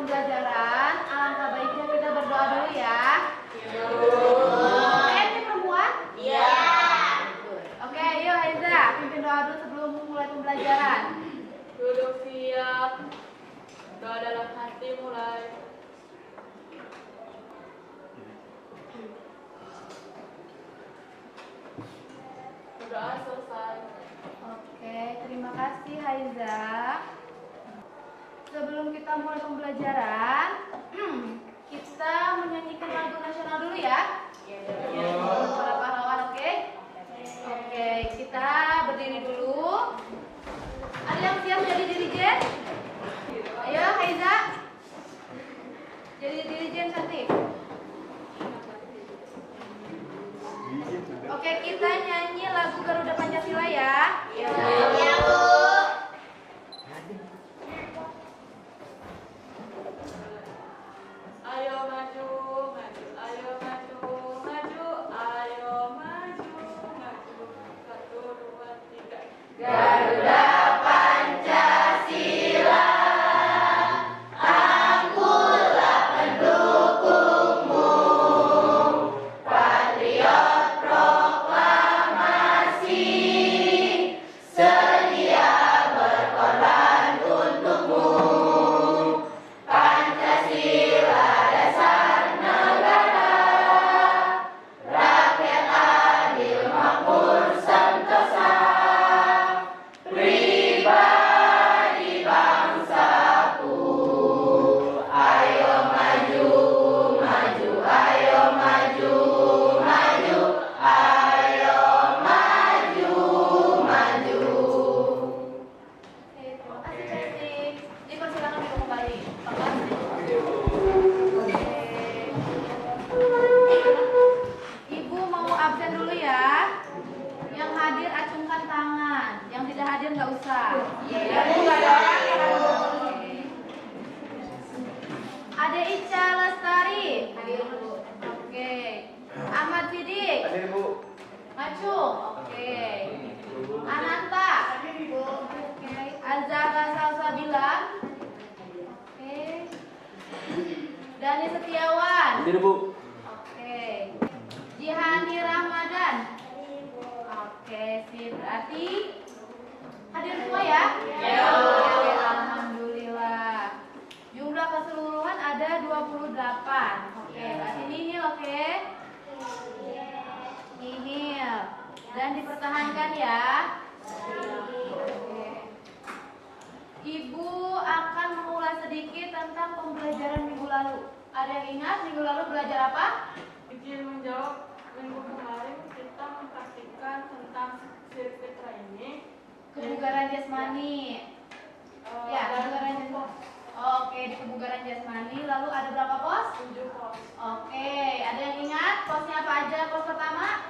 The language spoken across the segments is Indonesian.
pembelajaran, alangkah baiknya kita berdoa dulu ya. Ini perempuan? Iya. Oke, yuk Haiza, pimpin doa dulu sebelum mulai pembelajaran. Duduk siap. Doa dalam hati mulai. Doa selesai. Oke, terima kasih Haiza. Sebelum kita mulai pembelajaran, kita menyanyikan lagu nasional dulu ya. Para pahlawan, oke? Oke, kita berdiri dulu. Ada yang siap jadi dirijen? Ayo Haiza. Jadi dirijen cantik. Oke, kita nyanyi lagu Garuda Pancasila ya. Iya, Bu. Ayo maju, maju, ayo maju, maju, ayo maju, maju. 1, 2, 3. Garuda Pancasila, akulah pendukungmu, patriot proklamasi, sedia berkorban untukmu. Pancasila dasar negara, rakyat adil makmur sentosa, pribadi bangsaku. Ayo maju, maju, ayo maju, maju, ayo maju, maju. Oke, terima kasih cantik. Dipersilakan untuk kembali. Ibu mau absen dulu ya. Yang hadir acungkan tangan, yang tidak hadir nggak usah. Iya. Ade Ica Lestari. Hadir Bu. Oke. Ahmad Sidik. Hadir Bu. Macung. Oke. Ananta. Oke. Azara Salsabila. Oke. Dani Setiawan. Hadir Bu. Oke. Jihani Ramadan. Oke, sip. Berarti hadir semua ya? Iya. Oke, alhamdulillah. Jumlah keseluruhan ada 28. Oke, berarti nihil, oke? Nihil. Dan dipertahankan ya. Oke. Ibu akan mengulas sedikit tentang pembelajaran minggu lalu. Ada yang ingat minggu lalu belajar apa? Izin menjawab. Minggu kemarin kita mempraktikkan tentang sirkuit training. Kebugaran jasmani. Ya, kebugaran jasmani. Oke, di kebugaran jasmani. Lalu ada berapa pos? 7 pos. Oke, ada yang ingat posnya apa aja? Pos pertama?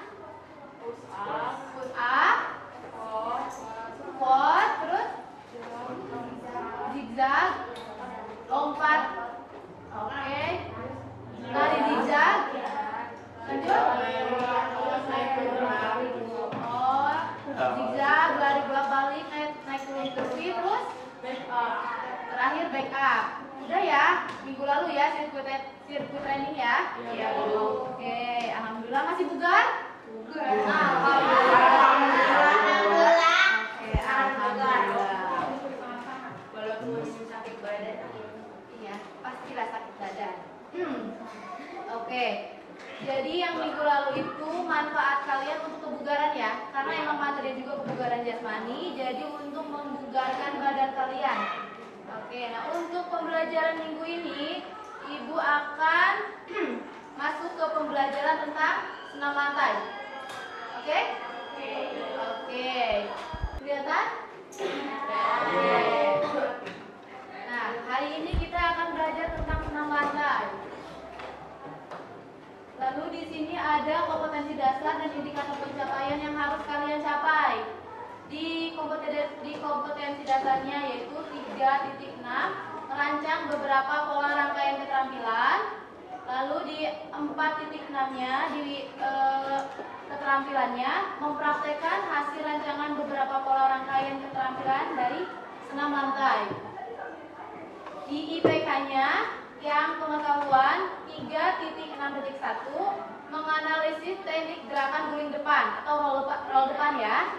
Push up, Push up, squat, squat, terus zigzag, lompat. Oke. Lari zigzag. Lanjut. Oh, zigzag, lari bolak-balik, naik turun kursi, terus terakhir back up. Udah ya, minggu lalu ya sirkuit training ya. Iya. Oke, alhamdulillah masih bugar? Bugar. Alhamdulillah. Oke, alhamdulillah. Walaupun sakit badan. Iya, pastilah sakit badan. Oke. Jadi yang minggu lalu itu manfaat kalian untuk kebugaran ya, karena emang materi juga kebugaran jasmani, jadi untuk membugarkan badan kalian. Oke, nah untuk pembelajaran minggu ini, Ibu akan masuk ke pembelajaran tentang senam lantai. Oke? Oke. Kelihatan? Oke. Nah, hari ini kita akan belajar tentang senam lantai. Lalu di sini ada kompetensi dasar dan indikator pencapaian yang harus kalian capai. Di kompetensi dasarnya yaitu 3.6 merancang beberapa pola rangkaian keterampilan. Lalu di 4.6-nya di keterampilannya mempraktekkan hasil rancangan beberapa pola rangkaian keterampilan dari senam lantai. di IPK-nya yang pengetahuan 3.6.1 menganalisis teknik gerakan guling depan atau roll depan ya.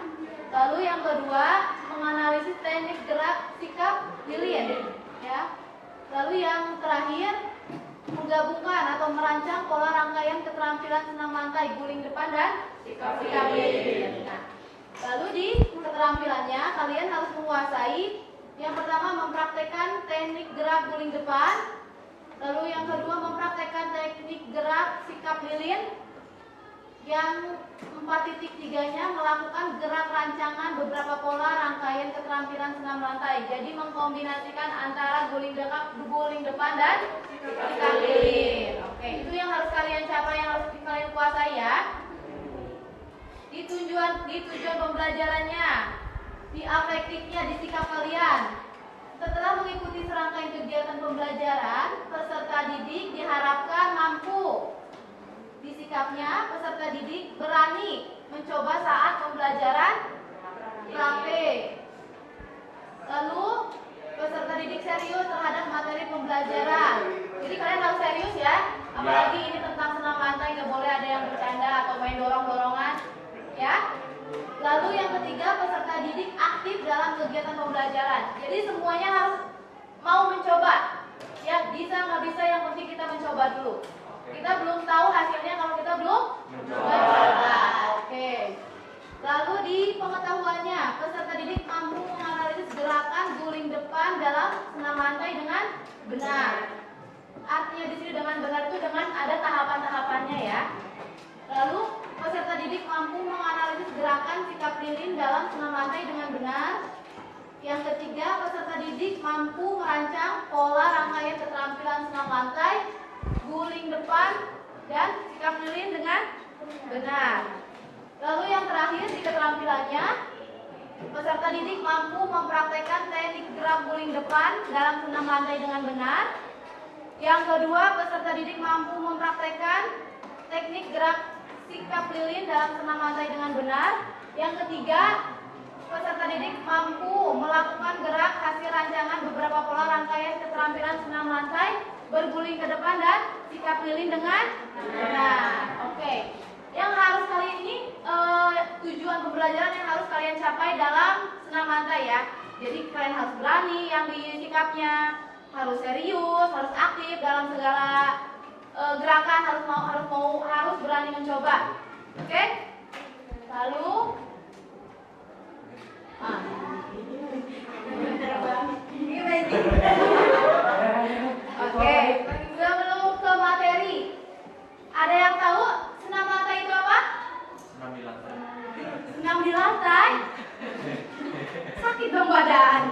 Lalu yang kedua menganalisis teknik gerak sikap lilin ya. Lalu yang terakhir menggabungkan atau merancang pola rangkaian keterampilan senam lantai guling depan dan sikap lilin. Nah, lalu di keterampilannya kalian harus menguasai yang pertama mempraktekkan teknik gerak guling depan, lalu yang kedua mempraktekkan teknik gerak sikap lilin, yang 4.3-nya melakukan gerak rancangan beberapa pola rangkaian keterampilan senam lantai. Jadi mengkombinasikan antara guling depan dan sikap lilin. Oke, itu yang harus kalian capai, yang harus kalian kuasai ya. Di tujuan pembelajarannya, di afektifnya, di sikap kalian. Setelah mengikuti serangkaian kegiatan pembelajaran, peserta didik diharapkan mampu. Di sikapnya, peserta didik berani mencoba saat pembelajaran praktik. Lalu, peserta didik serius terhadap materi pembelajaran. Jadi kalian harus serius ya. Apalagi ini tentang senam lantai, nggak boleh ada yang bercanda atau main dorong-dorongan, ya. Lalu yang ketiga, peserta didik aktif dalam kegiatan pembelajaran. Jadi semuanya harus mau mencoba. Ya, bisa nggak bisa, yang penting kita mencoba dulu. Kita belum tahu hasilnya kalau kita belum mencoba. Oke. Lalu di pengetahuannya, peserta didik mampu menganalisis gerakan guling depan dalam senam lantai dengan benar. Artinya di sini dengan benar itu dengan ada tahapan-tahapannya ya. Lalu peserta didik mampu menganalisis gerakan sikap lilin dalam senam lantai dengan benar. Yang ketiga, peserta didik mampu merancang pola rangkaian keterampilan senam lantai, guling depan, dan sikap lilin dengan benar. Lalu yang terakhir di keterampilannya, peserta didik mampu mempraktekkan teknik gerak guling depan dalam senam lantai dengan benar. Yang kedua, peserta didik mampu mempraktekkan teknik gerak sikap lilin dalam senam lantai dengan benar. Yang ketiga, peserta didik mampu melakukan gerak hasil rancangan beberapa pola rangkaian keterampilan senam lantai, berguling ke depan dan sikap lilin dengan benar. Oke. Yang harus kalian ini tujuan pembelajaran yang harus kalian capai dalam senam lantai ya. Jadi kalian harus berani yang di sikapnya, harus serius, harus aktif dalam segala gerakan, harus berani mencoba. Oke? Lalu Oke, sebelum ke materi, ada yang tahu senam lantai itu apa? Senam di lantai. Senam di lantai? Sakit dong badan.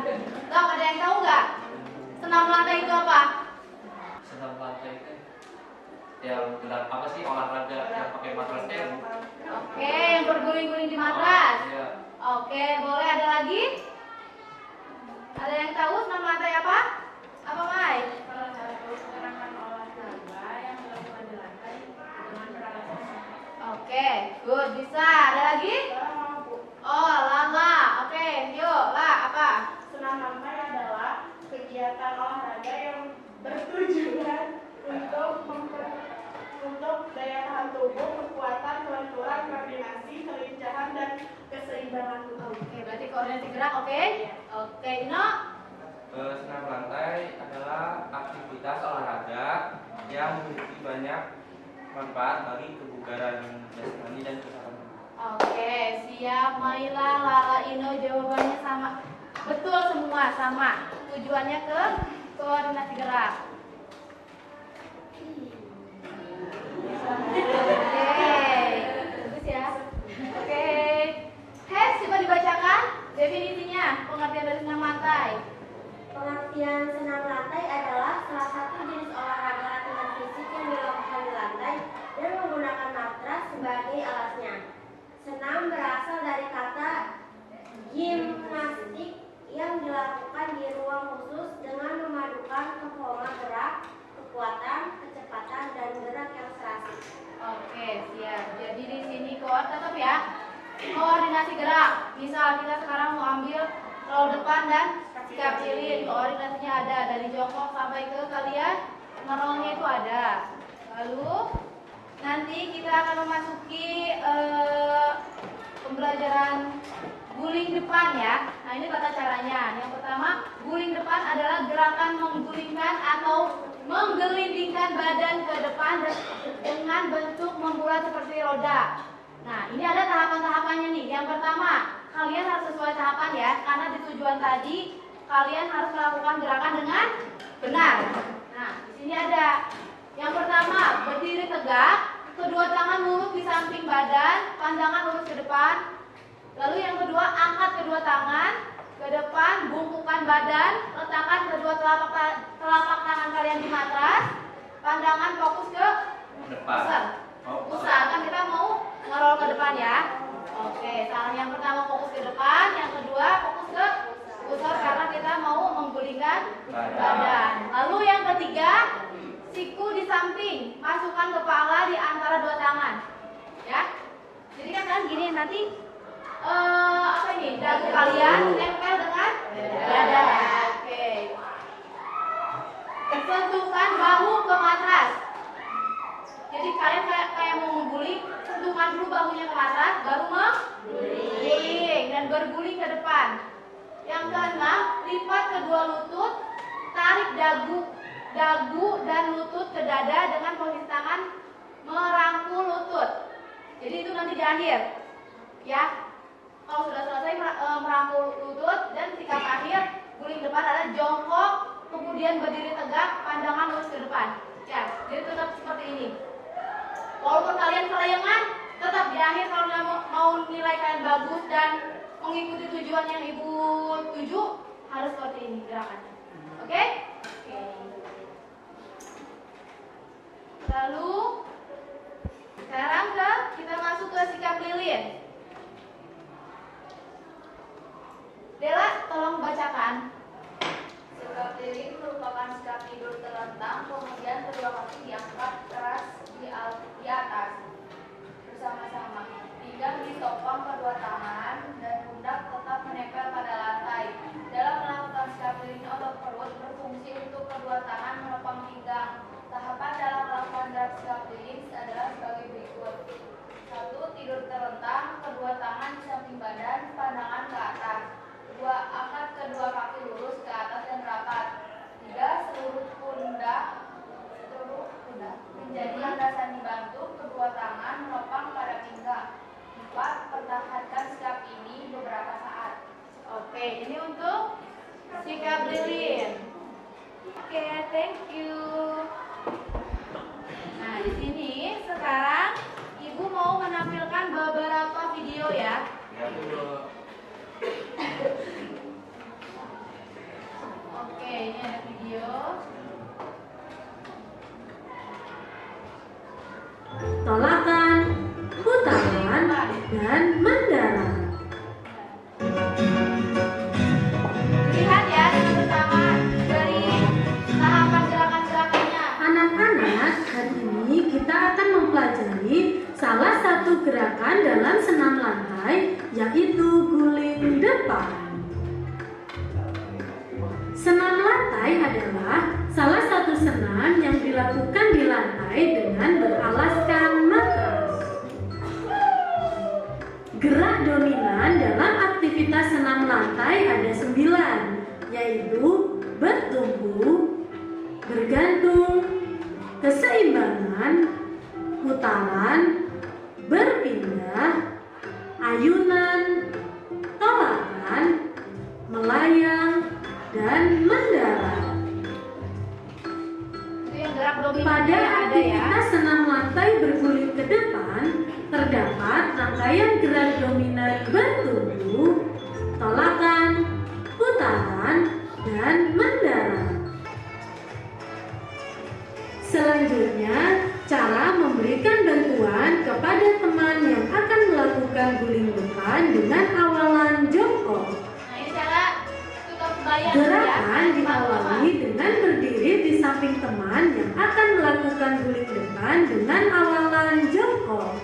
Dong, ada yang tahu nggak? Senam lantai itu apa? Senam lantai itu yang gerak apa sih, olahraga yang pakai matrasnya? Oke, yang berguling-guling di matras. Iya. Oke, boleh ada lagi? Ada yang tahu senam lantai apa? Apa, Mai? Salah satu gerakan olahraga yang dilakukan di lantai dengan peralatan. Oke, good, bisa. Ada lagi? Oh, Lala. Oke, yuk, lah, apa? Senam lantai adalah kegiatan olahraga yang bertujuan untuk daya tahan tubuh, kekuatan, kelenturan, koordinasi, kelincahan, dan keseimbangan tubuh. Oke, berarti koordinasi gerak, oke? Oke, Ino? Senam lantai adalah aktivitas olahraga yang memiliki banyak manfaat bagi kebugaran jasmani dan kesehatan. Oke, siap. Maila, Lala, Ino, jawabannya sama. Betul semua, sama. Tujuannya ke koordinasi gerak. Oke, bagus ya. Oke, Hes, coba dibacakan definisinya, pengertian dari senam lantai. Pengertian senam lantai adalah salah satu jenis olahraga latihan fisik yang dilakukan di lantai dan menggunakan matras sebagai alasnya. Senam berasal dari kata gimnastik yang dilakukan di ruang khusus dengan memadukan pola gerak, kekuatan, kecepatan, dan gerak yang serasi. Oke, siap. Jadi di sini tetap ya, koordinasi gerak. Misal kita sekarang mau ambil roll depan dan sikap lilin. Koordinasinya ada dari jongkok sampai ke kalian ngerolnya itu ada. Lalu nanti kita akan memasuki pembelajaran guling depan ya. Nah ini tata caranya. Yang pertama, guling depan adalah gerakan menggulingkan atau menggelindingkan badan ke depan dengan bentuk membulat seperti roda. Nah ini ada tahapan-tahapannya nih. Yang pertama, kalian harus sesuai tahapan ya, karena di tujuan tadi kalian harus melakukan gerakan dengan benar. Nah di sini ada yang pertama, berdiri tegak, kedua tangan lurus di samping badan, pandangan lurus ke depan. Lalu yang kedua, angkat kedua tangan ke depan, bungkukan badan, letakkan kedua telapak tangan kalian di matras, pandangan fokus ke pusat. Usahakan kita mau ngerol ke depan ya. Oke, yang pertama fokus ke depan, yang kedua fokus ke pusat karena kita mau menggulingkan badan. Lalu yang ketiga, siku di samping, masukkan kepala di antara dua tangan. Ya. Jadi kan kalian gini nanti apa ini? Dagu kalian nempel dengan dada. Oke. Sentuhkan bahu ke matras. Jadi kalian kayak mau mengguling, sentuhkan dulu bahunya ke matras, baru mengguling dan berguling ke depan. Yang keenam, lipat kedua lutut, tarik dagu dan lutut ke dada dengan posisi tangan merangkul lutut. Jadi itu nanti di akhir, ya. Kalau sudah selesai merangkul lutut dan sikap akhir guling depan adalah jongkok, kemudian berdiri tegak, pandangan lurus ke depan. Ya, jadi tetap seperti ini. Walaupun kalian kelayangan, tetap di akhir kalau mau nilai kalian bagus dan mengikuti tujuan yang ibu tuju harus seperti ini gerakannya. Oke? Oke. Lalu sekarang kita masuk ke sikap lilin. Dela, tolong bacakan. Sikap lilin merupakan sikap tidur terlentang, kemudian kedua kaki diangkat keras di atas bersama-sama. Pinggang ditopang kedua tangan dan pundak tetap menempel pada lantai. Dalam melakukan sikap lilin, otot perut berfungsi untuk kedua tangan menopang pinggang. Tahapan dalam melakukan sikap lilin adalah sebagai berikut. 1. Tidur terlentang, kedua tangan di samping badan, pandangan ke atas. 2. Angkat kedua kaki lurus ke atas dan rapat. 3. Seluruh pundak menjadi landasan dibantu, kedua tangan menopang pada pinggang. 4. Pertahankan sikap ini beberapa saat. Oke, ini untuk sikap lilin. Oke, thank you. Nah, di sini sekarang ibu mau menampilkan beberapa video ya. Ya, Bu. Oke, ini ada video. Tolakan, putaran, dan mendarat. Lihat ya, yang pertama dari tahapan gerakan-gerakannya. Anak-anak, hari ini kita akan mempelajari salah satu gerakan dalam senam lantai, yaitu guling depan. Senam lantai adalah salah satu senam yang dilakukan di lantai dengan beralaskan matras. Gerak dominan dalam aktivitas senam lantai ada 9, yaitu bertumpu, bergantung, keseimbangan, putaran, berpindah, ayunan, tolakan, melayang, dan mendarat. Itu yang gerak dominan Pada yang ada ya. aktivitas senam lantai berguling ke depan, terdapat rangkaian gerak dominan bertumpu, tolakan, putaran, dan mendarat. Selanjutnya, cara memberikan bantuan kepada teman yang akan melakukan guling depan dengan awalan jongkok. Nah, ini cara tutup bayang Gerakan ya. diawali dengan berdiri di samping teman yang akan melakukan guling depan dengan awalan jongkok.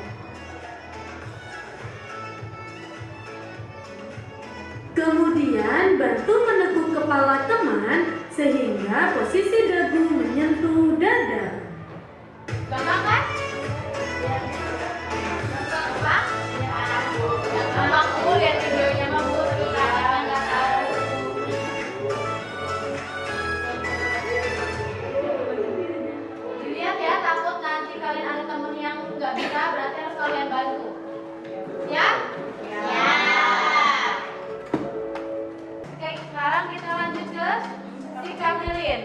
Kemudian bantu menekuk kepala teman sehingga posisi dagu menyentuh dada. Gampang kan? Gampang? Gampang Bu, lihat videonya mah Bu, tapi kadang nggak tahu. Dilihat ya, takut nanti kalian ada temen yang nggak bisa, berarti harus kalian bantu. Ya? Ya. Oke, sekarang kita lanjut ke sikap lilin.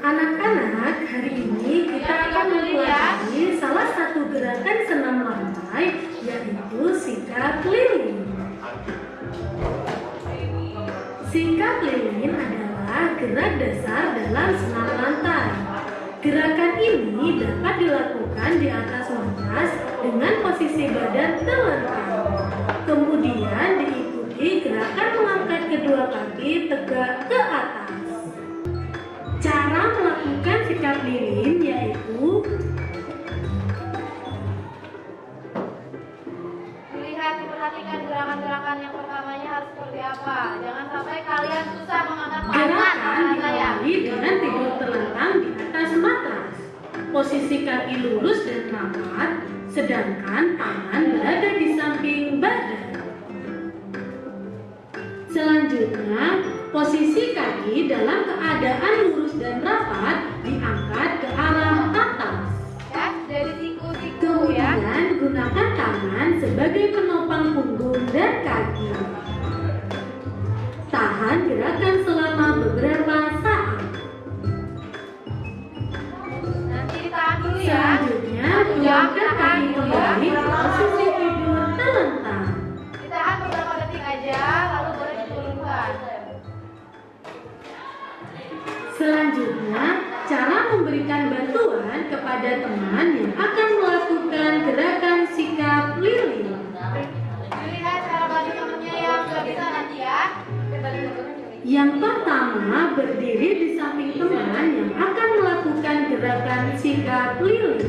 Anak-anak, hari ini kita akan mempelajari salah satu gerakan senam lantai, yaitu sikap lilin. Sikap lilin adalah gerak dasar dalam senam lantai. Gerakan ini dapat dilakukan di atas matras dengan posisi badan telentang. Kemudian diikuti gerakan mengangkat kedua kaki tegak ke atas. Cara melakukan sikap lilin yaitu Lihat, diperhatikan gerakan-gerakan yang pertamanya harus seperti apa. Jangan sampai kalian susah mengangkat tangan gerakan tangan saya. diawali dengan tidur telentang di atas matras. Posisi kaki lurus dan rapat, sedangkan tangan berada di samping badan. Selanjutnya, posisi kaki dalam keadaan lurus dan rapat diangkat ke arah atas. Ya, dari siku-siku ya. Kemudian gunakan tangan sebagai penopang punggung dan kaki. Tahan gerakan selama beberapa saat. Nanti ditahan dulu ya. Selanjutnya, turunkan kaki kembali ke posisi tidur telentang. Ditahan beberapa detik aja, lalu boleh diturunkan. Selanjutnya, cara memberikan bantuan kepada teman yang akan melakukan gerakan sikap lilin. Dilihat cara bantu temennya yang nggak bisa nanti ya. Yang pertama, berdiri di samping teman yang akan melakukan gerakan sikap lilin.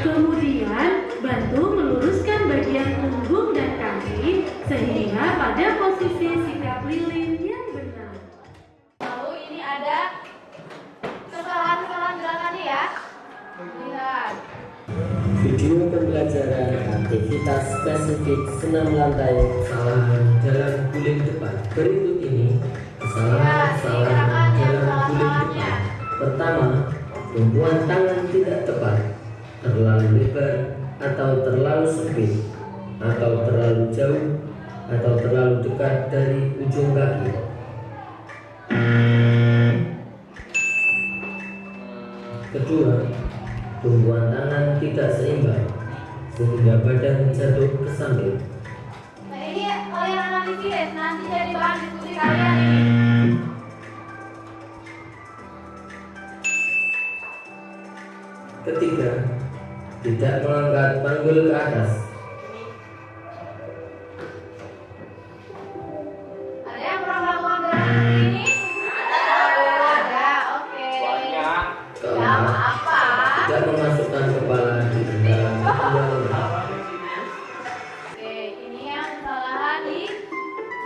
Kemudian, bantu meluruskan bagian punggung dan kaki sehingga pada posisi sikap lilin yang benar. Lalu ini ada kesalahan-kesalahan gerakannya ya. Lihat. Video pembelajaran aktivitas spesifik senam lantai kesalahan jalan guling depan. Berikut ini kesalahan-kesalahan jalan guling depan. Pertama, tumpuan tangan tidak tepat, terlalu lebar atau terlalu sempit, atau terlalu jauh, atau terlalu dekat dari ujung kaki. Kedua, tumpuan tangan tidak seimbang sehingga badan jatuh ke samping. Nah ini kalian analisis, nanti jadi bahan diskusi kalian ini. Ketiga, tidak mengangkat panggul ke atas. Ada yang pernah melakukan gerakan seperti ini? Ada, oke. Gak Keempat, apa-apa. tidak memasukkan kepala di dalam kedua lengan. Oke, ini yang kesalahan di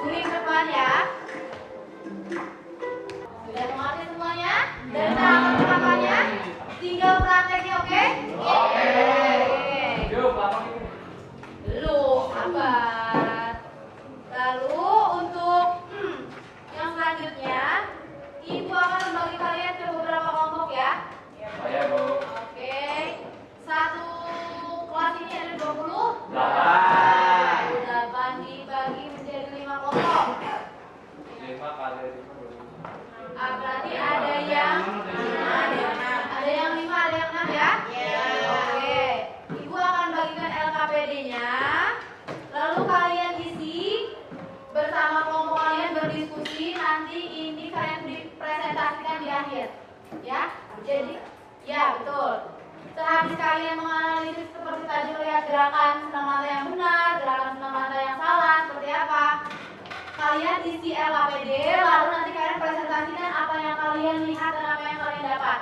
guling depan ya. Sudah mengerti semuanya? Dan cara penerapannya? Tinggal prakteknya, oke? Oke. Yuk, Pak. Belum, sabar. Lalu untuk yang selanjutnya, Ibu akan membagi kalian ke beberapa kelompok ya. Saya, Bu. Oke. Satu kelas ini ada 20. 8 dibagi menjadi 5 kelompok. 5 kali 5. Berarti ada yang 5, ada yang 5, ada yang 6 ya? Oke. Ibu akan bagikan LKPD-nya. Lalu kalian isi bersama kelompok kalian berdiskusi. Nanti ini kalian dipresentasikan di akhir. Ya? Jadi, ya betul. Sehabis kalian menganalisis seperti tadi melihat gerakan senam lantai yang benar, gerakan senam lantai yang salah, seperti apa? Kalian isi LKPD, lalu nanti kalian presentasikan apa yang kalian lihat dan apa yang kalian dapat.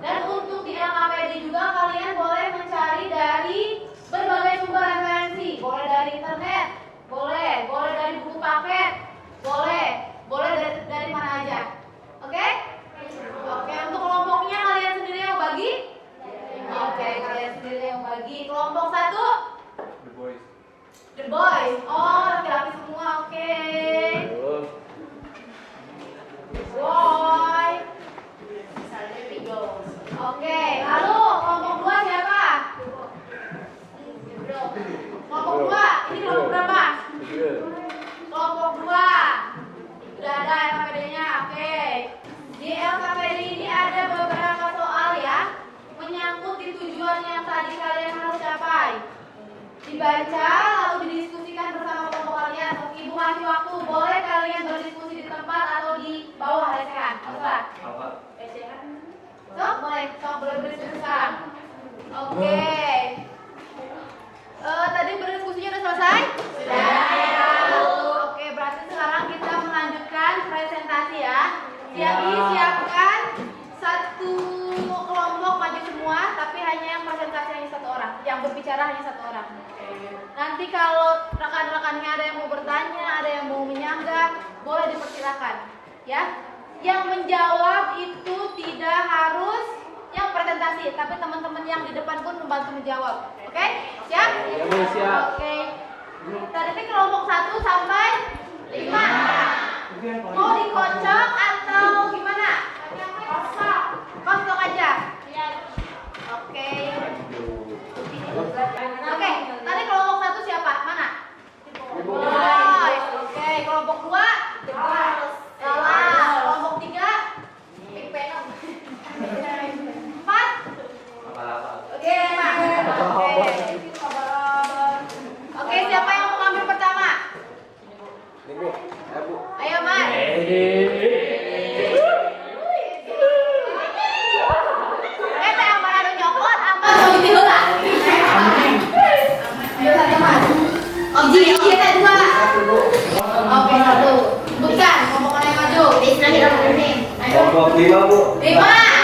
Dan untuk di LKPD juga kalian boleh mencari dari Lagi kelompok 1. The boys. The boys. Oh, laki-laki semua. Oke. Boy. Oke, lalu kelompok 2 siapa? Kelompok 2, ini kelompok berapa? Kelompok 2. Sudah ada LKPD-nya, oke. Di LKPD ini ada beberapa soal ya, menyangkut di tujuan yang tadi kalian harus capai. Dibaca, lalu didiskusikan bersama kelompok kalian. Ibu kasih waktu, boleh kalian berdiskusi di tempat atau di bawah lesehan. Coba. Sok, boleh berdiskusi sekarang. Oke. Tadi berdiskusinya udah selesai? Sudah. Oke, berarti sekarang kita melanjutkan presentasi ya. Jadi siapkan satu kelompok maju semua, tapi hanya yang presentasi hanya 1 orang, yang berbicara hanya 1 orang. Nanti kalau rekan-rekannya ada yang mau bertanya, ada yang mau menyanggah, boleh dipersilakan, ya. Yang menjawab itu tidak harus yang presentasi, tapi teman-teman yang di depan pun membantu menjawab. Oke? Siap? Siap. Oke. Tadi kelompok 1 sampai 5. Mau dikocok atau gimana? Kosong aja. Oke. Oke, tadi kelompok 1 siapa? Mana? Boys. Oke, kelompok 2? Salah. Kelompok 3? Pink Venom. 4? Oke, 5. Oke, siapa yang mau ngambil pertama? Ayo, Mas. Yang mana ada nyokot apa mau ditiulah? Ayo saja, Mas. Iji, ada 2. Oke, 1. Sebutkan kelompok mana yang maju. Kelompok 5, Bu. 5.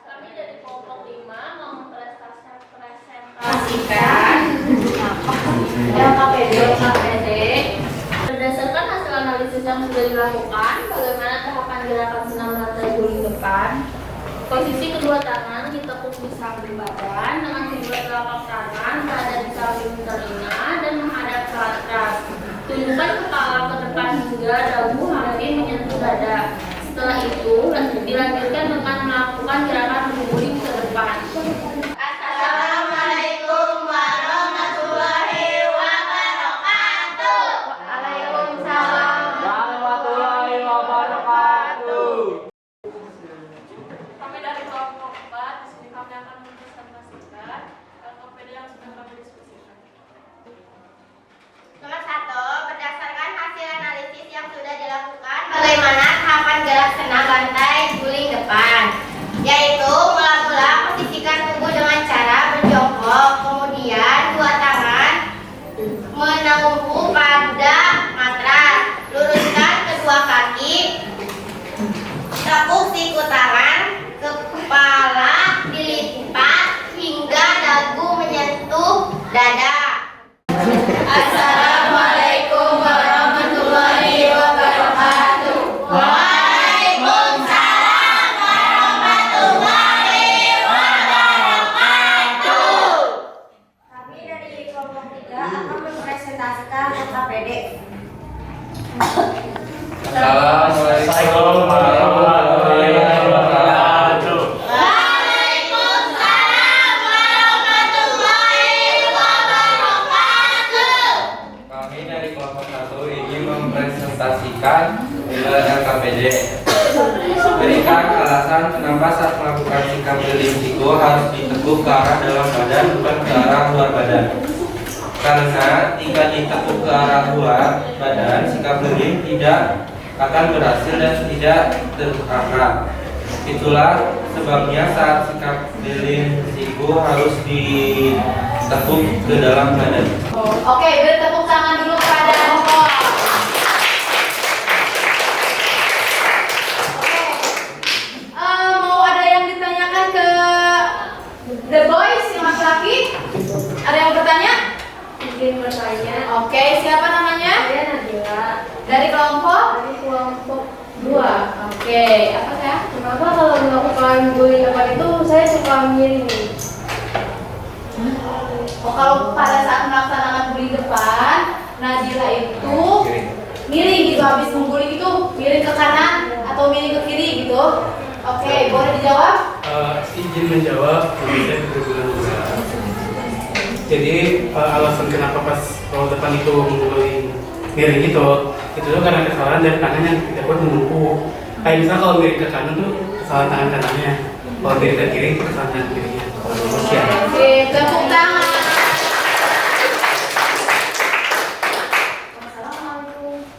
Kami dari kelompok 5 mau mempresentasikan LKPD. Berdasarkan hasil analisis yang sudah dilakukan, bagaimana tahapan gerakan senam lantai guling depan. Posisi kedua tangan ditekuk di samping badan dengan kedua telapak tangan berada di samping telinga dan menghadap ke atas. Tunjukkan kepala ke depan hingga dagu hampir menyentuh dada. Setelah itu, dilanjutkan dengan melakukan gerakan mengguling ke depan. Assalamualaikum warahmatullahi wabarakatuh. Waalaikumsalam. Warahmatullahi wabarakatuh. Kami dari kelompok 4, di sini kami akan mempresentasikan LKPD yang sudah kami diskusikan. Nomor 1, berdasarkan hasil analisis yang sudah dilakukan, bagaimana tahapan gerak senam lantai guling depan, yaitu mula-mula posisikan tubuh dengan cara berjongkok, kemudian 2 tangan menunggu pada matras, luruskan kedua kaki, tekuk siku tangan, kepala dilipat hingga dagu menyentuh dada. Assalamualaikum warahmatullahi wabarakatuh. Waalaikumsalam warahmatullahi wabarakatuh. Kami dari kelompok 3 akan mempresentasikan LKPD. Assalamualaikum warahmatullahi wabarakatuh. Waalaikumsalam warahmatullahi wabarakatuh. Kami dari kelompok 1 ingin mempresentasikan LKPD. Berikan alasan kenapa saat melakukan sikap keliling siku harus ditekuk ke arah dalam badan bukan ke arah luar badan. Karena jika ditekuk ke arah luar badan, sikap keliling tidak akan berhasil dan tidak terarah. Itulah sebabnya saat sikap keliling siku harus ditekuk ke dalam badan. Oke, beri tepuk tangan dulu kepada kelompok. Mau ada yang ditanyakan ke The Boys yang laki-laki? Ada yang bertanya? Izin bertanya. Oke, siapa namanya? Oke, apa ya? Kenapa kalau melakukan guling depan itu saya suka miring? Oh, kalau pada saat melaksanakan guling depan, Nadila itu miring gitu, habis mengguling itu miring ke kanan atau miring ke kiri gitu. Oke, boleh dijawab? Izin menjawab, bisa berguna juga. Jadi alasan kenapa pas roll depan itu mengguling miring itu tuh karena kesalahan dari tangan yang tidak kuat menumpuk. Kayak misalnya kalau miring ke kanan tuh kesalahan tangan kanannya, kalau miring ke kiri itu kesalahan tangan kirinya. Oke, tepuk tangan.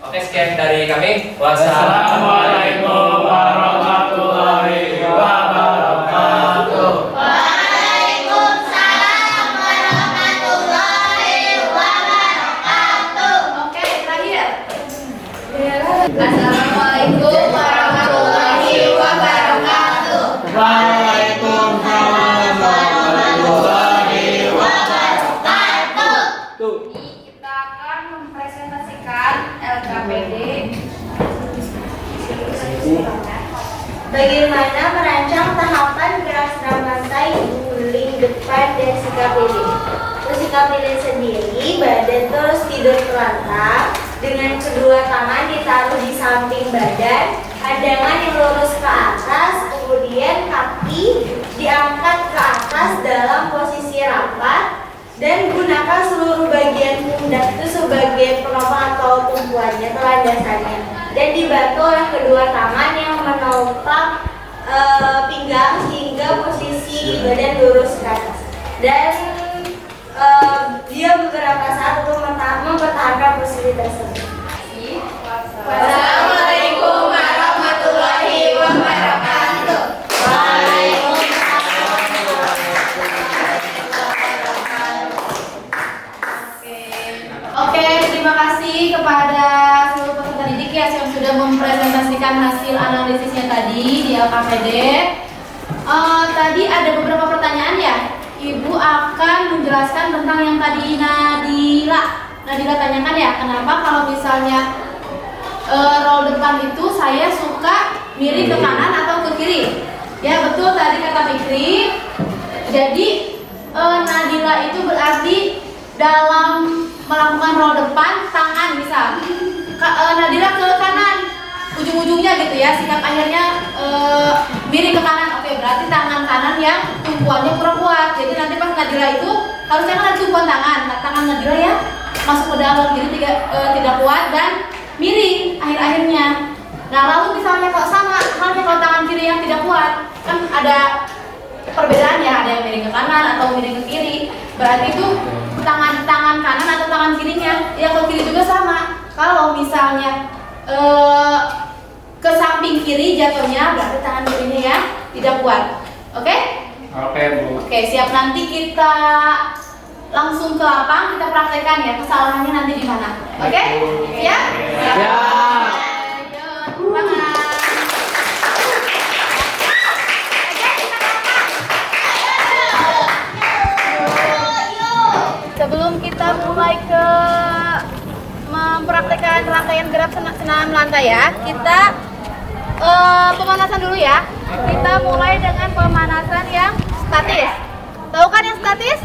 Oke, sekian dari kami. Wassalamualaikum warahmatullahi wabarakatuh. Waalaikumsalam warahmatullahi wabarakatuh. Oke, terakhir. Assalamualaikum warahmatullahi wabarakatuh. Waalaikumsalam warahmatullahi wabarakatuh. Ini kita akan mempresentasikan LKPD. Bagaimana merancang tahapan gerak senam lantai, guling depan, dan sikap lilin? Untuk sikap lilin sendiri, badan terus tidur terlentang dengan kedua tangan ditaruh di samping badan, pandangan yang lurus ke atas, kemudian kaki diangkat ke atas dalam posisi rapat, dan gunakan seluruh bagian pundak itu sebagai penopang atau tumpuannya atau landasannya, dan dibantu oleh kedua tangan yang menopang pinggang sehingga posisi badan lurus ke atas, dan dia beberapa saat untuk mempertahankan posisi tersebut. Wassalamualaikum warahmatullahi wabarakatuh. Oke, terima kasih kepada seluruh peserta didik ya yang sudah mempresentasikan hasil analisisnya tadi di LKPD. Tadi ada beberapa pertanyaan ya. Ibu akan menjelaskan tentang yang tadi Nadila tanyakan ya. Kenapa kalau misalnya roll depan itu saya suka miring ke kanan atau ke kiri? Ya betul tadi kata Fikri. Jadi Nadila itu berarti dalam melakukan roll depan tangan misal Nadila ke kanan ujung-ujungnya gitu ya, sikap akhirnya miring ke kanan. Oke, berarti tangan kanan yang tumpuannya kurang kuat. Jadi nanti pas Nadila itu harusnya kan ada tumpuan tangan Nadila ya masuk ke dalam, jadi tidak kuat dan miring akhir-akhirnya. Nah lalu misalnya kalau sama halnya kalau tangan kiri yang tidak kuat, kan ada perbedaan ya, ada yang miring ke kanan atau miring ke kiri. Berarti itu tangan kanan atau tangan kirinya, yang ke kiri juga sama. Kalau misalnya ke samping kiri jatuhnya, berarti tangan kirinya ya tidak kuat. Oke? Oke, Bu. Oke, siap. Nanti kita langsung ke lapang, kita praktekkan ya kesalahannya nanti di mana. Oke? Ya? Ya. Sebelum kita mulai ke mempraktekkan rangkaian gerak senam lantai ya, kita pemanasan dulu ya. Kita mulai dengan pemanasan yang statis. Tahu kan yang statis?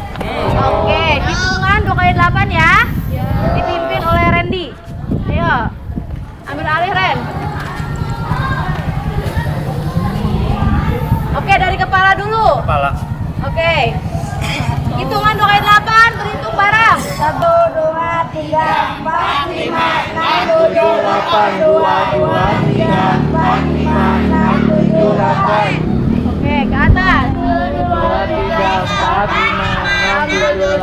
Oke, hitungan 2 kali 8 ya. Dipimpin oleh Randy. Ayo, ambil alih Ren. Oke, dari kepala dulu. Kepala. Oke. Hitungan 2 kali 8, berhitung bareng. 1, 2, 3, 4, 5, 6, 7, 8, 2, 2, 3, 4, 5, 6, 7, 8. Oke, ke atas. 2, 3, 4, 5, 6, 7,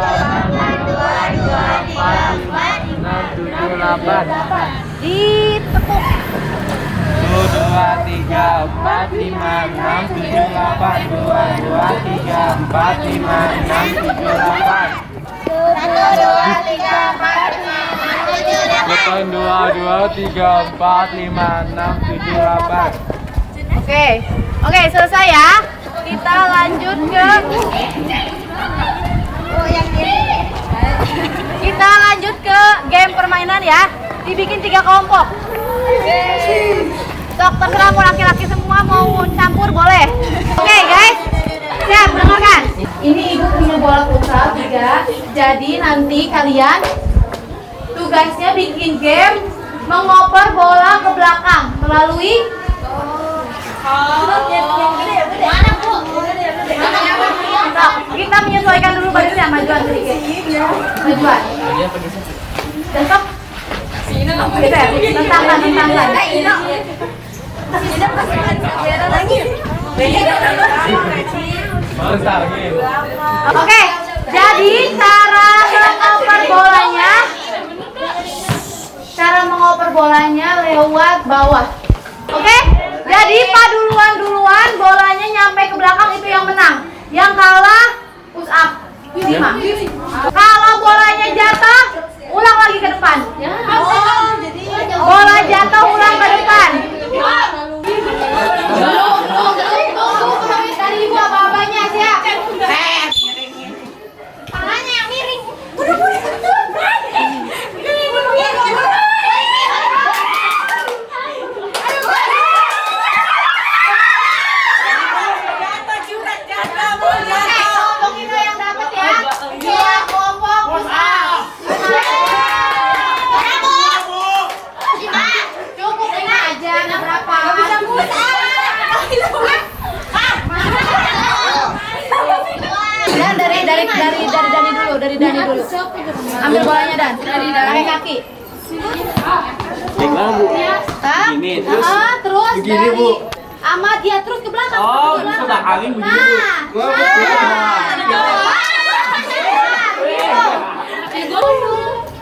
8, 8. Ditepuk. 1, 2, 3, 4, 5, 6, 7, 8. 2, 2, 3, 4, 5, 6, 7, 8. 1, 2, 3, 4, 5, 6, 7, 8. 2, 2, 3, 4, 5, 6, 7, 8. Oke, selesai ya. Kita lanjut ke game permainan ya. Dibikin 3 kelompok. Sok, terserah mau laki-laki semua mau campur boleh. Oke guys, siap dengarkan. Ini ibu punya bola futsal 3. Jadi nanti kalian tugasnya bikin game mengoper bola ke belakang melalui mana bu? Sok, kita menyesuaikan dulu bajunya, majuan sedikit. Majuan. Besok tentang. Oke, jadi cara mengoper bolanya lewat bawah. Oke, jadi Pak duluan bolanya nyampe ke belakang itu yang menang. Yang kalah push up 5. Kalau bolanya jatuh, ulang lagi ke depan. Bola jatuh ulang ke depan. Dari ibu apa-apanya siap. Tangannya yang miring. Dari Dani dulu. Ambil bolanya Dan. Pakai kaki. Begini, terus Begini, dari Bu. Amat ya terus ke belakang. Oh, sudah angin begini, Bu.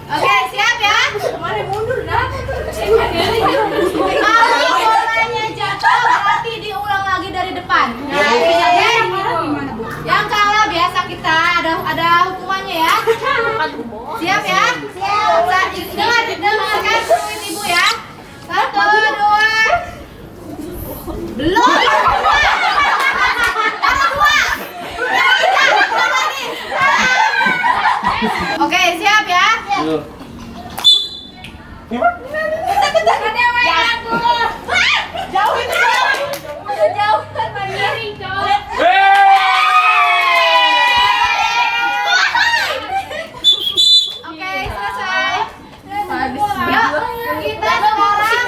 Oke, siap ya? Mundur dah. Kalau bolanya jatuh berarti diulang lagi dari depan. Yang kalah biasa kita ada hukumannya ya. Siap ya? Siap. Dengarkan ibu ya. 1, 2. Belum. Oke, siap ya? Jauh itu. Jauh kan lagi. Oke, selesai. Yuk, kita sekarang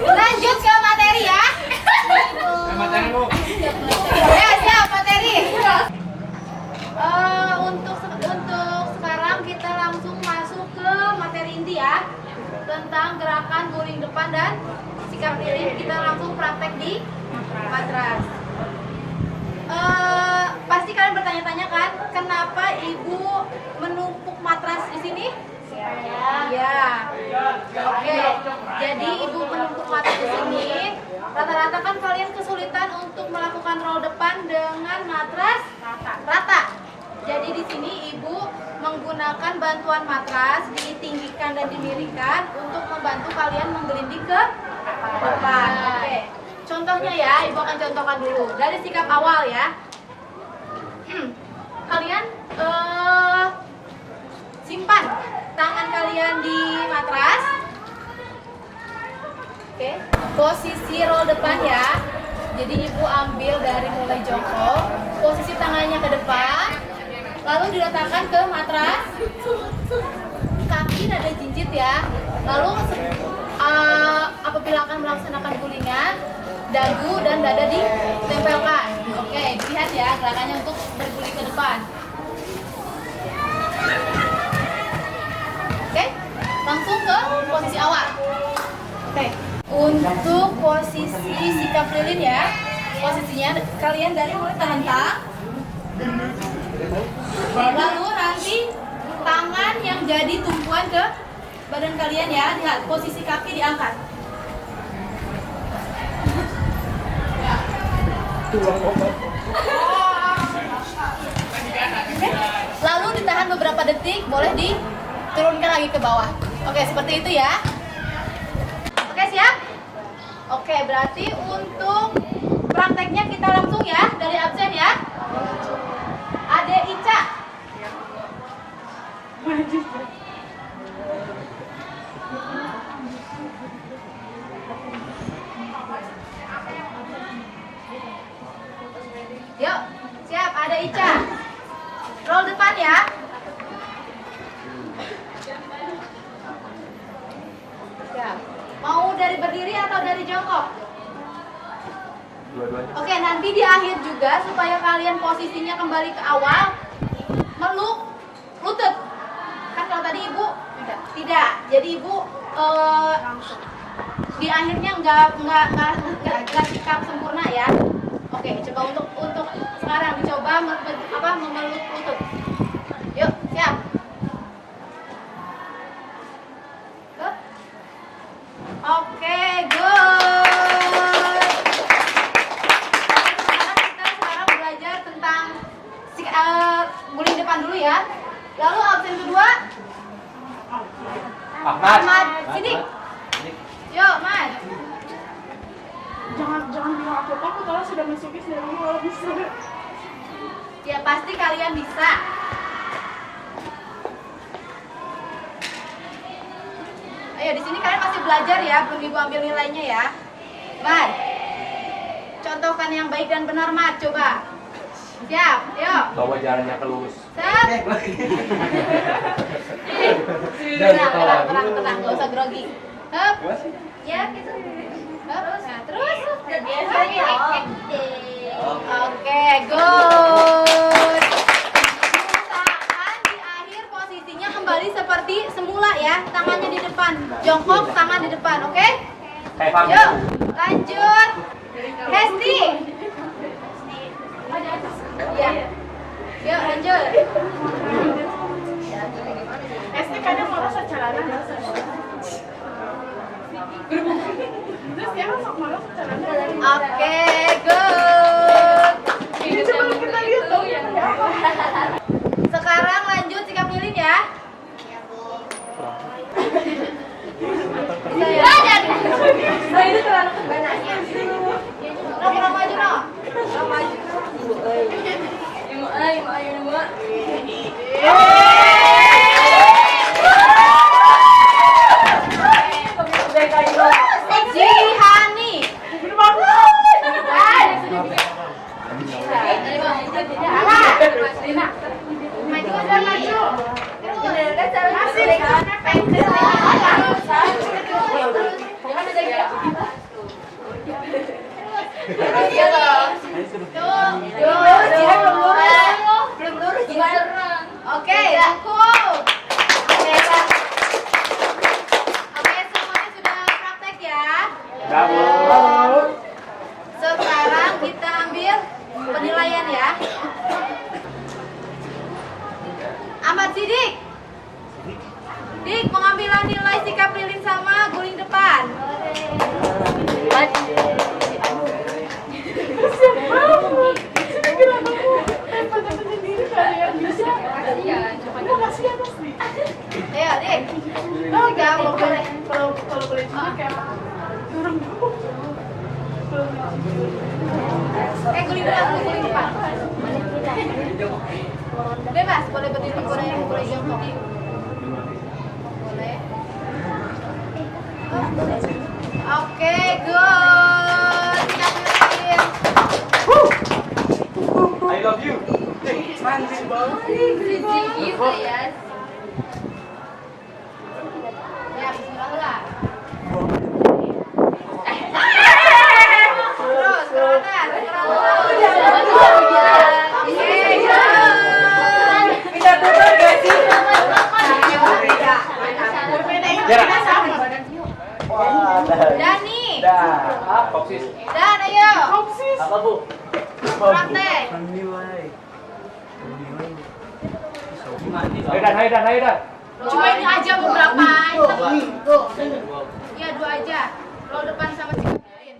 lanjut ke materi ya. Materi, Bu. Ya, siap materi. Untuk sekarang kita langsung masuk ke materi inti ya, tentang gerakan guling depan dan sikap diri. Kita langsung praktek di matras. Pasti kalian bertanya-tanya kan, kenapa ibu menumpuk matras di sini? Ya. Oke. Jadi ibu menumpuk matras di sini. Rata-rata kan kalian kesulitan untuk melakukan roll depan dengan matras rata. Jadi di sini ibu menggunakan bantuan matras ditinggikan dan dimiringkan untuk membantu kalian menggelinding ke depan. Oke. Contohnya ya, ibu akan contohkan dulu dari sikap awal ya. Kalian simpan tangan kalian di matras. Oke. Posisi roll depan ya. Jadi ibu ambil dari mulai jongkok, posisi tangannya ke depan, lalu diletakkan ke matras, kaki dada jinjit ya. Lalu apabila akan melaksanakan gulingan, dagu dan dada ditempelkan. Oke, lihat ya gerakannya untuk berguling ke depan. Oke, langsung ke posisi awal. Oke, untuk posisi sikap lilin ya, posisinya kalian dari mulai terlentang, lalu nanti tangan yang jadi tumpuan ke badan kalian ya. Lihat posisi kaki diangkat. Lalu ditahan beberapa detik, boleh diturunkan lagi ke bawah. Oke, seperti itu ya. Oke, siap? Oke, berarti untuk prakteknya kita langsung ya, dari absen ya. Ade Ica. Yuk, siap, ada Ica. Roll depan ya. Siap. Mau dari berdiri atau dari jongkok? Dua-duanya. Oke, nanti di akhir juga supaya kalian posisinya kembali ke awal, meluk lutut. Kan kalau tadi ibu tidak. Jadi ibu di akhirnya nggak sikap sempurna ya. Oke, coba untuk sekarang dicoba memeluk lutut. Yuk, siap. Good. Oke, good. Sekarang belajar tentang guling depan dulu ya. Lalu absen kedua Ahmad, sini. Yuk, Mas. Jangan bilang aku takut, kalau sudah masukin dari awal bisa. Ya pasti kalian bisa. Ayo di sini kalian masih belajar ya, belum ibu ambil nilainya ya. Mat, contohkan yang baik dan benar Mat, coba. Siap, yuk. Bawa jalannya ke lurus. Siap. Tenang, gak usah grogi. Hup. Ya, gitu. Hup. Nah, terus. Biasanya Oke, good. Usahakan di akhir posisinya kembali seperti semula ya. Tangannya di depan, jongkok, tangan di depan, oke? Yuk, lanjut. Hesti. Ya. Yuk, lanjut. Esti kadang malah secaranan terus dia kan malah secaranan. Oke, good. Coba kita lihat dong ya. Sekarang lanjut sikap lilin ya. Bisa ya? Oh, itu terlalu kebanyakan. Kurang maju, no. Kurang maju. Jihani. Maju. Belum lurus gimana? Oke, cukup. Oke, semuanya sudah praktek ya. Sekarang kita ambil penilaian ya. Ahmad Sidik. Dik, pengambilan nilai sikap lilin sama guling depan. Ayo, Dik. Kalau boleh juga kayak orang guling depan. Bebas, boleh berdiri, boleh jongkok. Boleh. Oke, good. Kita pilih. I love you. Gitu ya. Ya, bismillah. Terus, kanan. Bisa putar gak sih? Dani. Dan, ayo. Apa bu? Praktek. Ayo dan. Cuma ini aja beberapa item. Iya, 2 aja. Roll depan sama sikap lilin.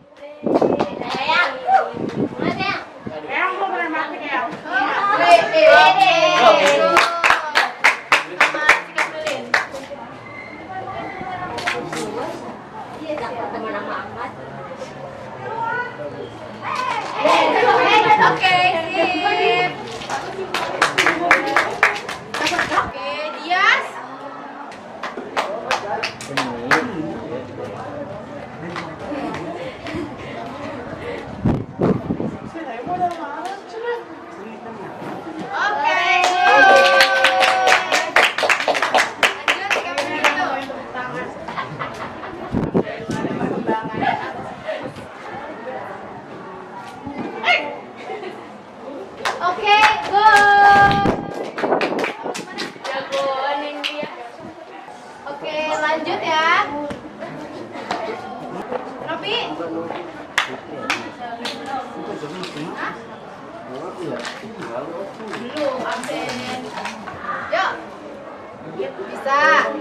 yang mau matematik ya. Sama sikap lilin. Oke, sip. Oke, Dias. Belum, absen. Yuk. Bisa.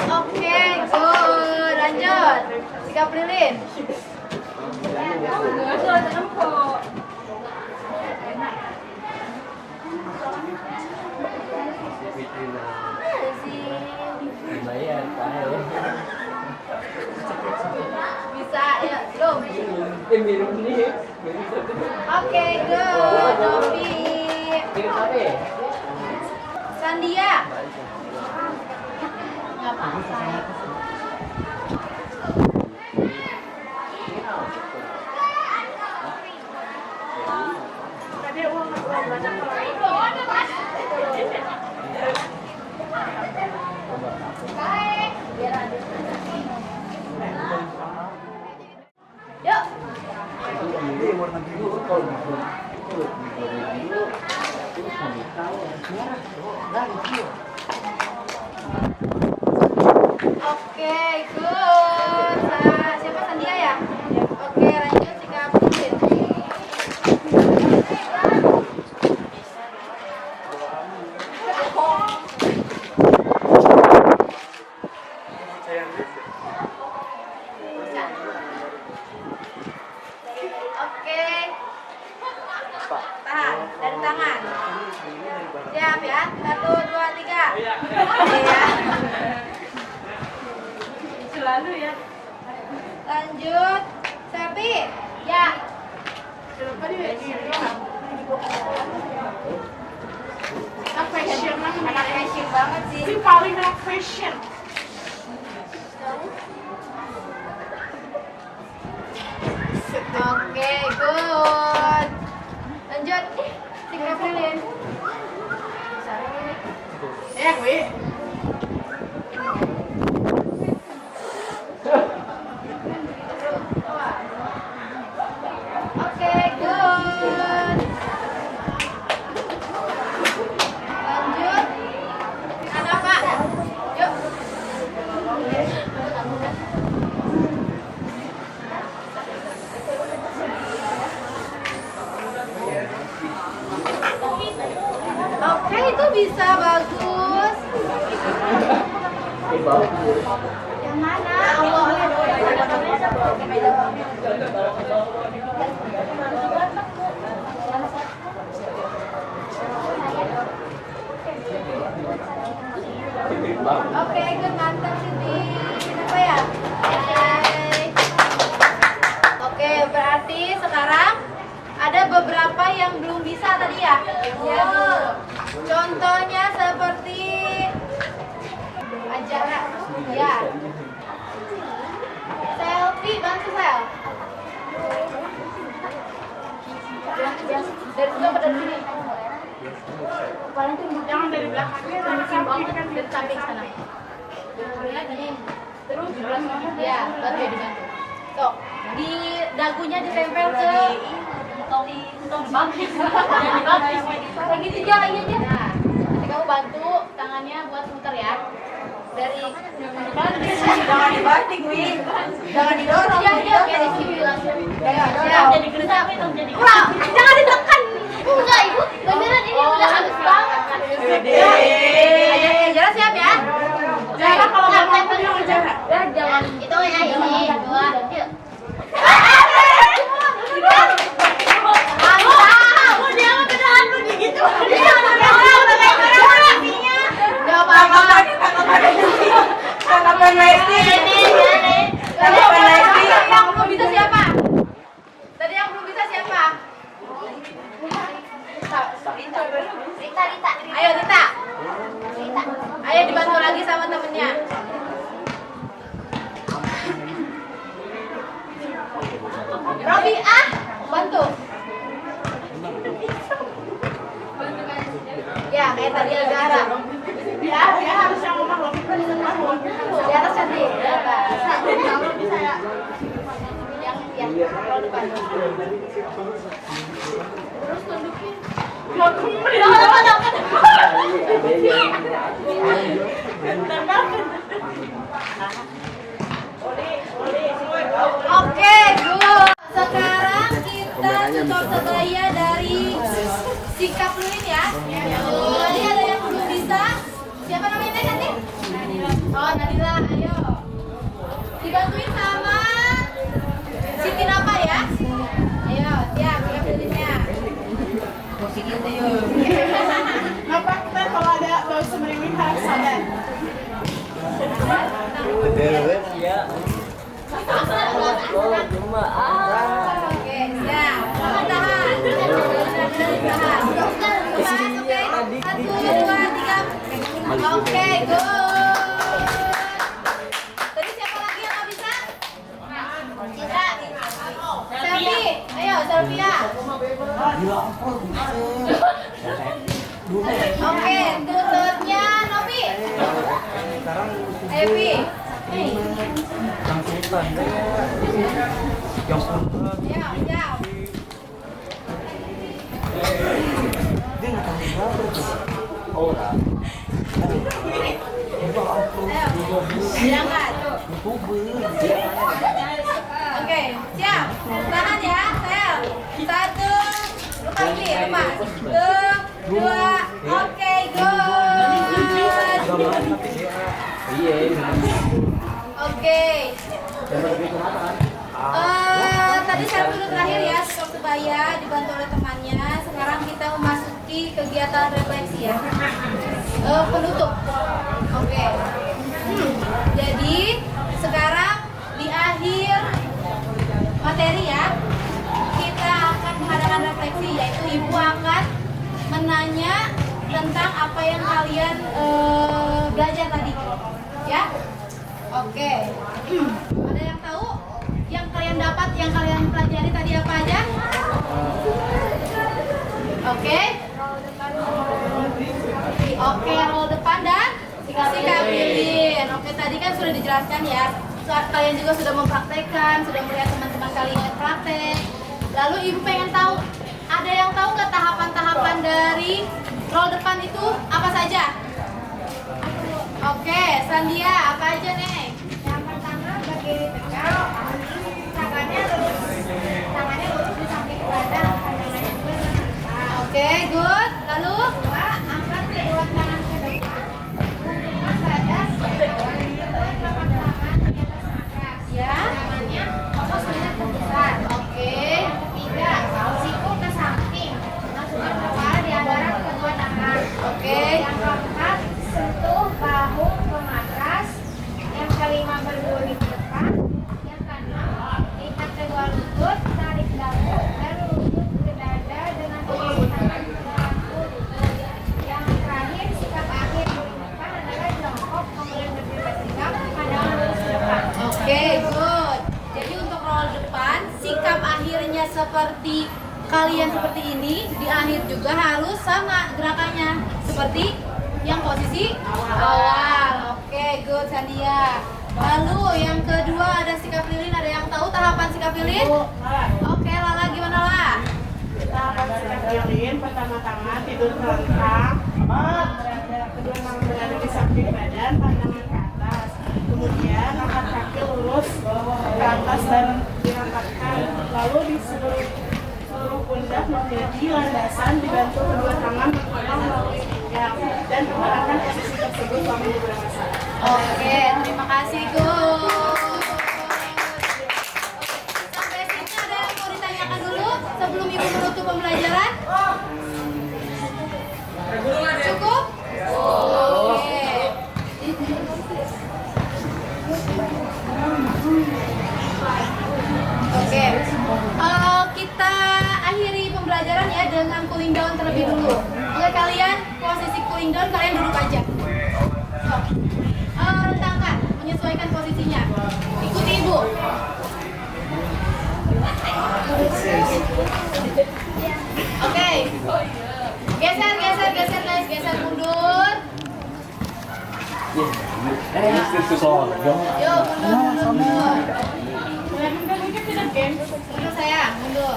Oke, good. Lanjut. Sikap lilin. Lumayan, tahu. Bisa, ya. Belum. Minum nih. Oke, good. Novi. Minum apa ya? Sandia. Nggak apa-apa. Yuk. Oke, good. Siapa Sandia ya? Oke, lanjut sikap lilin. Oke. Tahan dari tangan. Siap ya? 1, 2, 3. Iya. Selalu ya. Lanjut. Sapi. Ya. Kenapa dia fashion Anak fashion banget sih. si paling anak fashion. Oke, good. Lanjut. Sikap lilin. Wi. Oke, good. Lanjut. Ada Pak? Yuk. Oke, itu bisa bagus. Yang mana? Oke, good, mantap Siti. Kenapa ya? Oke, berarti sekarang ada beberapa yang belum bisa tadi ya? Ya. Contohnya seperti Ajara. Ya. Selfie, bantu Sel. Dari situ apa dari sini? Paling tunjuk. Jangan dari belakangnya, dari samping kan Dari samping sana. Lihat ini. Terus ya, bantu ya dibantu. Tuh, di dagunya ditempel ke tong bangkit. Lagi tiga lagi aja. Nah, nanti kamu bantu tangannya buat muter ya. Dari jangan dibanting, Wi. Jangan didorong. ya kayak di sini langsung. Jadi gertak itu jadi. Wah, jangan ditekan. Enggak, Ibu. Beneran ini udah habis banget. Ajara siap ya? Jara kalau nggak mau jangan Jara. Jangan. Itu ya ini. 2. Yuk. Yang belum bisa siapa? Tadi yang belum bisa siapa? Rita. Ayo Rita. Ayo dibantu lagi sama temennya. Robi, bantu. Ya, kayak tadi Azara. Ya harus yang ngomong loh. Di atas cantik. Di atas. Yang kalau depan. Terus tunjukin. Oke, tutor sebaya dari sikap lilin ya. Tadi ada yang belum bisa. Siapa namanya nanti? Oh, Nadila, ayo. Dibantuin sama Siti Napa ya. Ayo, siap sikap lilinnya. Napa kita kalau ada bau semeriwing harus sadar. Oke, siap. Tahan. Tahan. Oke. 1, 2, 3. Oke, good. Tadi siapa lagi yang nggak bisa? Kita. Selfie. Ayo, selfie ya. Oke, tutupnya Novi. Evi. Siap, siap. Ayo, silakan. Oke, siap. Tahan ya, Sel. 1, lepas nih, lepas. 2, oke, good. Oke. Tadi saya dulu terakhir ya, sikap sebaya dibantu oleh temannya. Sekarang kita memasuki kegiatan refleksi ya. Penutup. Oke. Jadi sekarang di akhir materi ya, kita akan mengadakan refleksi, yaitu ibu akan menanya tentang apa yang kalian belajar tadi, ya. Oke. Ada yang tahu yang kalian dapat, yang kalian pelajari tadi apa aja? Oke. Oke, roll depan dan sikap lilin. Oke, tadi kan sudah dijelaskan ya. Saat kalian juga sudah mempraktekkan, sudah melihat teman-teman kalian praktek. Lalu ibu pengen tahu, ada yang tahu nggak tahapan-tahapan dari roll depan itu apa saja? Oke, Sandia, apa aja nih? Yang pertama berdiri tegak, tangannya lurus di samping badan, tangannya juga terbuka. Oke, good. Lalu? Dua, angkat kedua tangan ke depan. Hubungkan badan ke bawah, telapak tangan di atas nafas. Ya. Tangannya fokus melihat ke depan. Oke. Yang ketiga, siku ke samping. Masukkan kepala di antara kedua tangan. Oke. Yang keempat, sentuh bahu ke matras. Yang kelima, berdiri ke depan. Yang keenam, ikat kedua lutut, tarik dagu, lalu lutut ke dada dengan posisi tangan ke dalam lutut. Yang terakhir, sikap akhir guling depan adalah jongkok, kemudian berdiri tegak, pandangan lurus ke depan. Oke, good. Jadi untuk roll depan, sikap akhirnya seperti kalian seperti ini, di akhir juga harus sama gerakannya seperti yang posisi awal. Oke, good Sandia. Lalu yang kedua ada sikap lilin. Ada yang tahu tahapan sikap lilin? Oke, Lala gimana lah? Tahapan sikap lilin, pertama-tama tidur terlentang, kedua tangan berada di samping badan, pandangan ke atas. Kemudian angkat kaki lurus ke atas dan diangkatkan. Lalu di seluruh pundak menjadi landasan, dibantu kedua tangan berpegang melalui pinggang dan pertahankan posisi tersebut selama beberapa saat. Oke, terima kasih Gus. Sampai sini ada yang mau ditanyakan dulu sebelum ibu menutup pembelajaran? Cukup? Oke. Oke. Kita akhiri pembelajaran ya dengan cooling down terlebih dulu. Oke, kalian posisi cooling down kalian duduk aja. So, rentangkan, menyesuaikan posisinya. Ikuti ibu. Oke. Geser guys, geser mundur. Yuk, mundur. Mundur saya, mundur.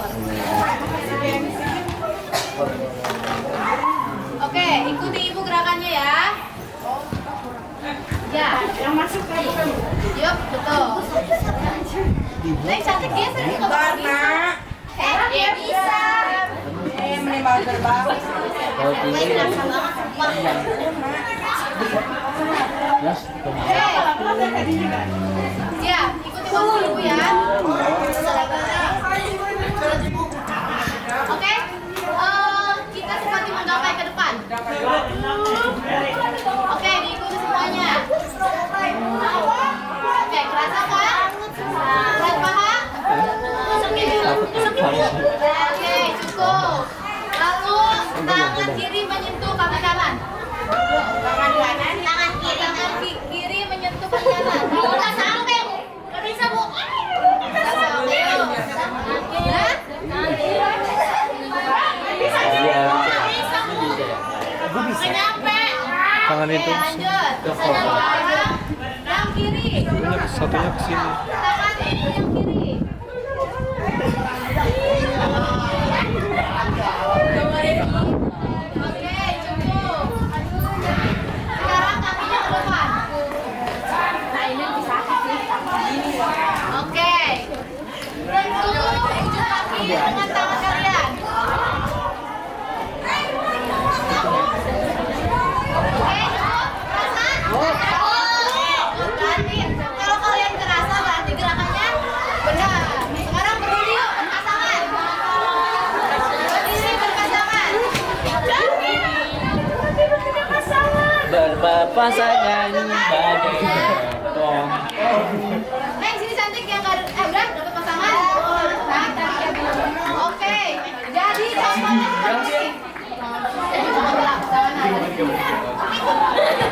Oke, ikuti ibu gerakannya ya. Ya, Yang masuk kamu kan? yuk, betul. Neng cantik geser nih kalau bisa. Dia bisa. Siap, ikuti waktu ibu ya. Oke, kita seperti menggapai ke depan. Oke, diikuti semuanya. Oke, kerasa kan? Berat paha? Oke, cukup. Lalu tangan kiri menyentuh kaki kanan. Tangan kanan, tangan kiri menyentuh kaki kanan. Udah sampai, Bu. Nggak bisa, Bu. Tangan itu. Yang kiri. Satunya ke sini. Tangan itu yang kiri. Oke, cukup. Sekarang kakinya ke depan. Nah, ini bisa sih. Oke. Sentuh ujung kaki dengan tangan kalian. Oke, cukup. Rasa? Berarti kalau kalian kerasa berarti gerakannya benar. Sekarang berdiri yuk, berpasangan. Berdiri berpasangan. Berpasangan bagai dong. Neng, sini cantik yang nggak udah dapat pasangan. Oke, jadi contohnya seperti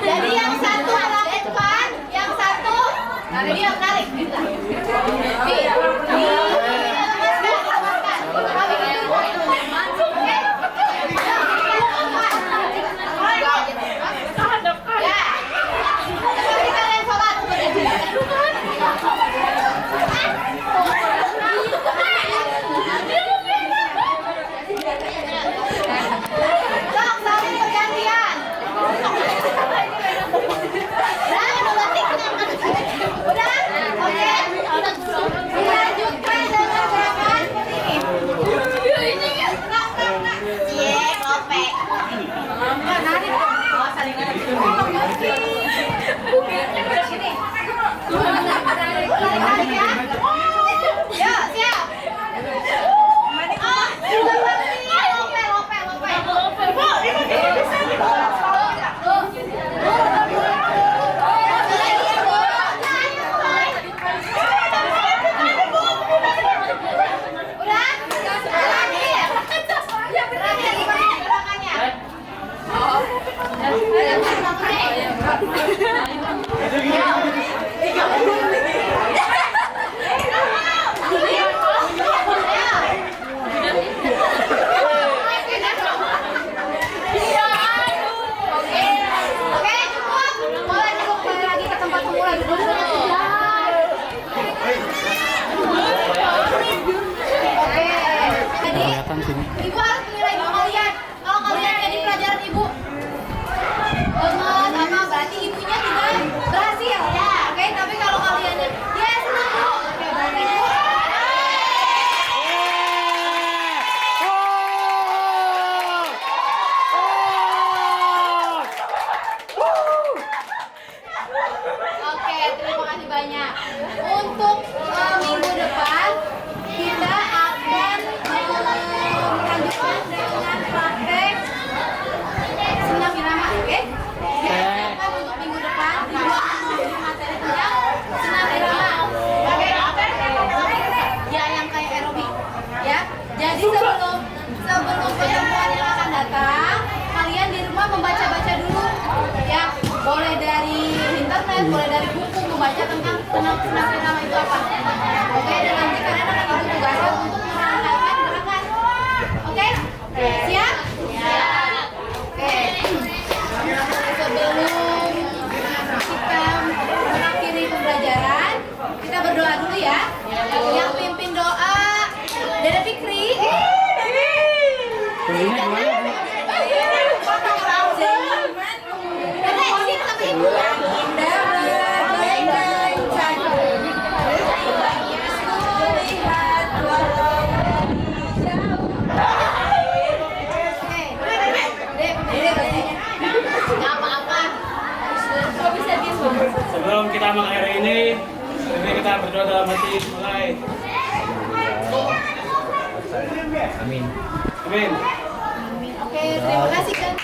jadi yang satu melakukan, yang satu dia menarik. Seperti kalian sholat. Sok, saling bergantian. Udah? Oke. Dilanjutkan dengan gerakan ini. Cie, kopek. Enggak, narik. Oh, saling narik. Sini. Tarik ya. Yuk, siap. Ibu harus menilai dulu kalian. Kalau kalian jadi pelajaran ibu sama berarti ibunya tidak berhasil. Oke, tapi kalau kalian ya senang bu. Oke, berarti ibu. Oke, terima kasih banyak. Untuk minggu depan kita akan melanjutkan dengan praktek senam irama, oke? Siapkan untuk minggu depan materi tentang senam irama, oke? Ya, yang kayak aerobik, ya. Jadi sebelum pertemuan yang akan datang, kalian di rumah membaca-baca dulu, ya. Boleh dari internet, boleh dari buku membaca tentang senam irama itu apa, oke? Dan nanti kalian akan ditugaskan untuk merangkaikan gerakan. Oke? Siap? Siap. Oke. Sebelum kita mengakhiri pembelajaran, kita berdoa dulu ya. Yang pimpin doa Dede Fikri. Oke, Sebelum kita mengakhiri ini, mari kita berdoa dalam hati. Mulai. Amin. Amin. Oke, terima kasih kan.